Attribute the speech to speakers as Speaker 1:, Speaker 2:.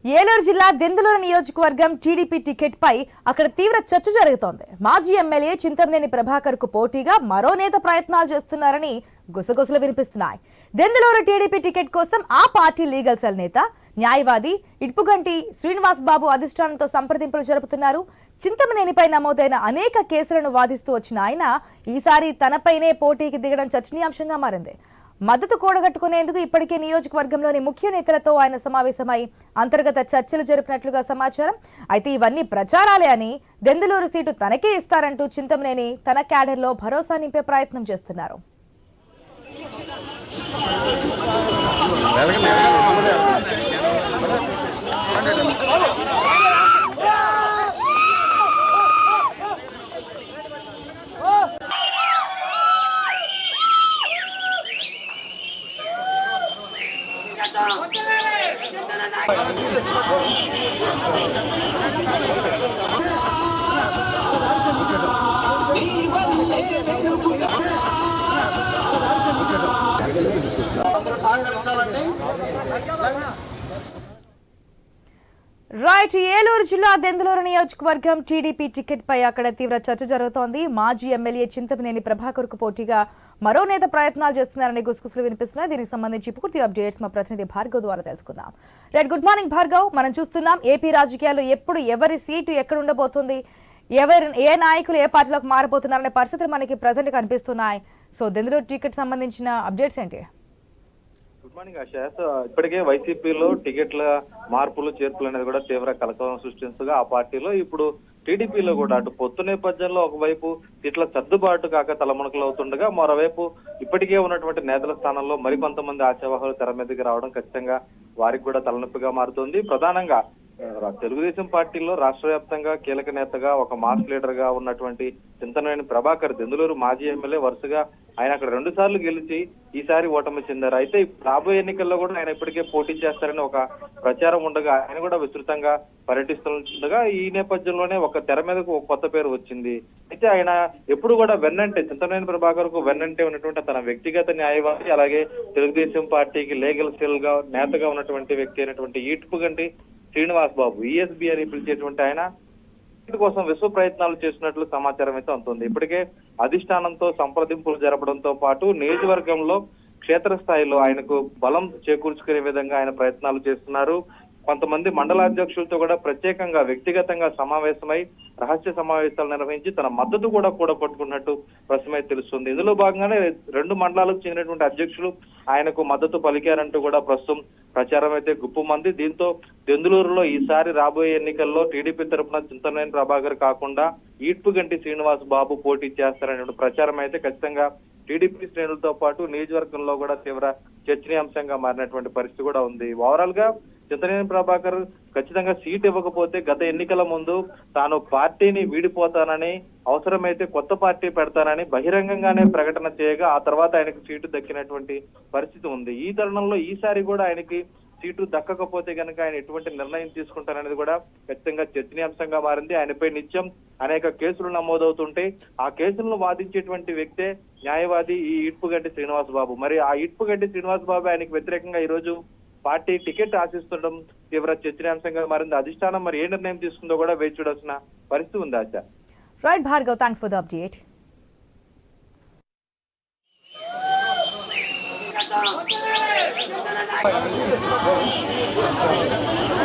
Speaker 1: ఏలూరు జిల్లా దెందులూరు నియోజకవర్గం TDP ticket పై అక్కడ తీవ్ర చర్చ జరుగుతోంది. మాజీ ఎమ్మెల్యే చింతమనేని ప్రభాకర్ కు పోటీగా మరో నేత ప్రయత్నాలు చేస్తున్నారని గుసగుసలు వినిపిస్తున్నాయి. దెందులూరు టీడీపీ టికెట్ కోసం ఆ పార్టీ లీగల్ సెల్ నేత న్యాయవాది ఇడ్పుగంటి శ్రీనివాస్ బాబు అధిష్టానంతో సంప్రదింపులు జరుపుతున్నారు. చింతమనేనిపై నమోదైన అనేక కేసులను వాదిస్తూ వచ్చిన ఆయన ఈసారి తనపైనే పోటీకి దిగడం చర్చనీయాంశంగా మారింది. మద్దతు కూడగట్టుకునేందుకు ఇప్పటికే నియోజకవర్గంలోని ముఖ్య నేతలతో ఆయన సమావేశమై అంతర్గత చర్చలు జరిపినట్లుగా సమాచారం. అయితే ఇవన్నీ ప్రచారాలే అని, దెందులూరు సీటు తనకే ఇస్తారంటూ చింతమనేని తన క్యాడర్లో భరోసా నింపే ప్రయత్నం చేస్తున్నారు. రైట్, ఏలూరు జిల్లా దెందులూరు నియోజకవర్గం టీడీపీ టికెట్ పై అక్కడ తీవ్ర చర్చ జరుగుతోంది. మాజీ ఎమ్మెల్యే చింతమనేని ప్రభాకర్ కు పోటీగా మరో నేత ప్రయత్నాలు చేస్తున్నారని గుసగుసలు వినిపిస్తున్నాయి. దీనికి సంబంధించి పూర్తి అప్డేట్స్ మా ప్రతినిధి భార్గవ్ ద్వారా తెలుసుకుందాం. Right, good morning Bhargav. మనం చూస్తున్నాం ఏపీ రాజకీయాల్లో ఎప్పుడు ఎవరి సీటు ఎక్కడ ఉండబోతుంది, ఏ నాయకులు ఏ పార్టీలోకి మారబోతున్నారనే పరిస్థితులు మనకి ప్రజెంట్ కనిపిస్తున్నాయి. సో దెందులూరు టికెట్ సంబంధించిన అప్డేట్స్ ఏంటి?
Speaker 2: Good morning ASHA. సో ఇప్పటికే వైసీపీలో టికెట్ల మార్పులు చేర్పులు అనేది కూడా తీవ్ర కలకలం సృష్టించగా ఆ పార్టీలో ఇప్పుడు టీడీపీలో కూడా అటు పొత్తు నేపథ్యంలో ఒకవైపు ఇట్లా సర్దుబాటు కాక తలమునకలు అవుతుండగా మరోవైపు ఇప్పటికే ఉన్నటువంటి నేతల స్థానంలో మరికొంతమంది ఆశావాహులు తెర మీదకి రావడం ఖచ్చితంగా వారికి కూడా తలనొప్పిగా మారుతుంది. ప్రధానంగా తెలుగుదేశం పార్టీలో రాష్ట్ర వ్యాప్తంగా కీలక నేతగా ఒక మాస్ లీడర్ గా ఉన్నటువంటి చింతమనేని ప్రభాకర్ దెందులూరు మాజీ ఎమ్మెల్యే వరుసగా ఆయన అక్కడ 2 సార్లు గెలిచి ఈసారి ఓటమి చెందారు. అయితే రాబోయే ఎన్నికల్లో కూడా ఆయన ఇప్పటికే పోటీ చేస్తారని ఒక ప్రచారం ఉండగా ఆయన కూడా విస్తృతంగా పర్యటిస్తుండగా ఈ నేపథ్యంలోనే ఒక తెర మీదకు ఒక కొత్త పేరు వచ్చింది. అయితే ఆయన ఎప్పుడు కూడా వెన్నంటే చింతమనేని ప్రభాకర్ కు వెన్నంటే ఉన్నటువంటి తన వ్యక్తిగత న్యాయవాది, అలాగే తెలుగుదేశం పార్టీకి లీగల్ సెల్ గా నేతగా ఉన్నటువంటి వ్యక్తి అయినటువంటి ఈడ్పుగంటి శ్రీనివాస్ బాబు ఈఎస్బి అని పిలిచేటువంటి ఆయన కోసం విశ్వ ప్రయత్నాలు చేస్తున్నట్లు సమాచారం అయితే అందుతుంది. ఇప్పటికే అధిష్టానంతో సంప్రదింపులు జరపడంతో పాటు నియోజకవర్గంలో క్షేత్రస్థాయిలో ఆయనకు బలం చేకూర్చుకునే విధంగా ఆయన ప్రయత్నాలు చేస్తున్నారు. కొంతమంది మండలాధ్యక్షులతో కూడా ప్రత్యేకంగా వ్యక్తిగతంగా సమావేశమై రహస్య సమావేశాలు నిర్వహించి తన మద్దతు కూడా కూడగొట్టుకున్నట్టు ప్రస్తుతమై తెలుస్తుంది. ఇందులో భాగంగానే 2 మండలాలకు చెందినటువంటి అధ్యక్షులు ఆయనకు మద్దతు పలికారంటూ కూడా ప్రస్తుతం ప్రచారం అయితే గుప్పుమంది. దీంతో దెందులూరులో ఈసారి రాబోయే ఎన్నికల్లో టీడీపీ తరఫున చింతమనేని ప్రభాకర్ కాకుండా ఈడ్పుగంటి శ్రీనివాస్ బాబు పోటీ చేస్తారనే ప్రచారం అయితే ఖచ్చితంగా టీడీపీ శ్రేణులతో పాటు నియోజకవర్గంలో కూడా తీవ్ర చర్చనీయాంశంగా మారినటువంటి పరిస్థితి కూడా ఉంది. ఓవరాల్ గా చింతమనేని ప్రభాకర్ ఖచ్చితంగా సీట్ ఇవ్వకపోతే గత ఎన్నికల ముందు తాను పార్టీని వీడిపోతానని, అవసరమైతే కొత్త పార్టీ పెడతానని బహిరంగంగానే ప్రకటన చేయగా ఆ తర్వాత ఆయనకు సీటు దక్కినటువంటి పరిస్థితి ఉంది. ఈ తరుణంలో ఈసారి కూడా ఆయనకి సీటు దక్కకపోతే కనుక ఆయన ఎటువంటి నిర్ణయం తీసుకుంటారనేది కూడా ఖచ్చితంగా చర్చనీయాంశంగా మారింది. ఆయనపై నిత్యం అనేక కేసులు నమోదవుతుంటే ఆ కేసులను వాదించేటువంటి వ్యక్తే న్యాయవాది ఈ ఈడ్పుగంటి శ్రీనివాస్ బాబు. మరి ఆ ఈడ్పుగంటి శ్రీనివాస్ బాబు ఆయనకు వ్యతిరేకంగా ఈ రోజు పార్టీ టికెట్ ఆశిస్తుండడం తీవ్ర చర్చనీయాంశంగా మారింది. అధిష్టానం మరి ఏ నిర్ణయం తీసుకుందో కూడా వేచి చూడాల్సిన పరిస్థితి ఉంది ఆశ.
Speaker 1: Right Bhargav, thanks for the update.
Speaker 3: Thank you.